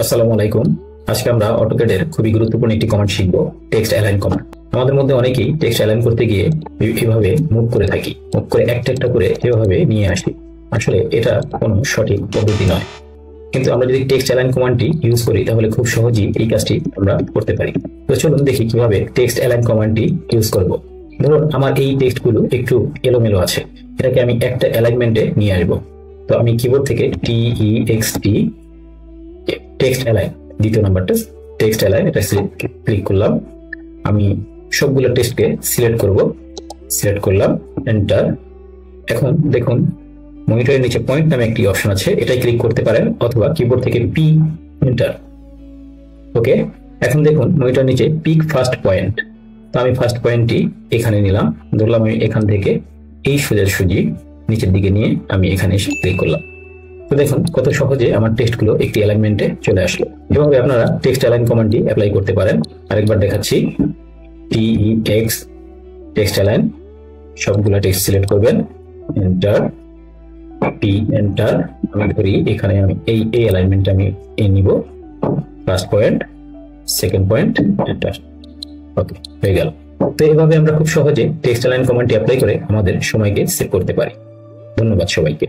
আসসালামু আলাইকুম। আজকে আমরা অটোক্যাডের খুবই গুরুত্বপূর্ণ একটি কমান্ড শিখব, টেক্সট অ্যালাইন কমান্ড। আমাদের মধ্যে অনেকেই টেক্সট অ্যালাইন করতে গিয়ে এভাবে মুভ করে থাকি, মুভ করে একটা একটা করে এভাবে নিয়ে আসি। আসলে এটা কোনো সঠিক পদ্ধতি নয়, কিন্তু আমরা যদি টেক্সট অ্যালাইন কমান্ডটি ইউজ করি তাহলে খুব সহজেই এই কাজটি আমরা করতে পারি। তো চলুন দেখি কিভাবে টেক্সট অ্যালাইন কমান্ডটি ইউজ করব। ধরুন আমার এই টেক্সটগুলো একটু এলোমেলো আছে, এটাকে আমি একটা অ্যালাইনমেন্টে নিয়ে আসবো। তো আমি কিবোর্ড থেকে TEXT টেক্সট অ্যালাইন, দ্বিতীয় নাম্বারটা টেক্সট অ্যালাইন, এটা ক্লিক করলাম। আমি সবগুলো টেক্সটকে সিলেক্ট করলাম, এন্টার। এখন দেখুন মনিটরের নিচে পয়েন্ট নামে একটি অপশন আছে, এটাই ক্লিক করতে পারেন, অথবা কিবোর্ড থেকে পি, এন্টার। ওকে, এখন দেখুন মনিটরের নিচে পিক ফার্স্ট পয়েন্ট। তো আমি ফার্স্ট পয়েন্টটি এখানে নিলাম, ধরলাম আমি এখান থেকে এই সোজাসুজি নিচের দিকে নিয়ে আমি এখানে এসে ক্লিক করলাম। তো দেখুন কত সহজে আমার টেক্সটগুলো একটি অ্যালাইনমেন্টে চলে আসলো। এভাবে আপনারা টেক্সট অ্যালাইন কমান্ডটি অ্যাপ্লাই করতে পারেন। আরেকবার দেখাচ্ছি, টেক্সট অ্যালাইন, সবগুলো টেক্সট সিলেক্ট করবেন, এন্টার, পি, এন্টার। আমি ধরি এখানে আমি এই অ্যালাইনমেন্ট আমি নিব, first point, second point, enter. Okay, হয়ে গেল। তো এইভাবে আমরা খুব সহজে টেক্সট অ্যালাইন কমান্ডটি অ্যাপ্লাই করে আমাদের সময়কে সেভ করতে পারি। ধন্যবাদ সবাইকে।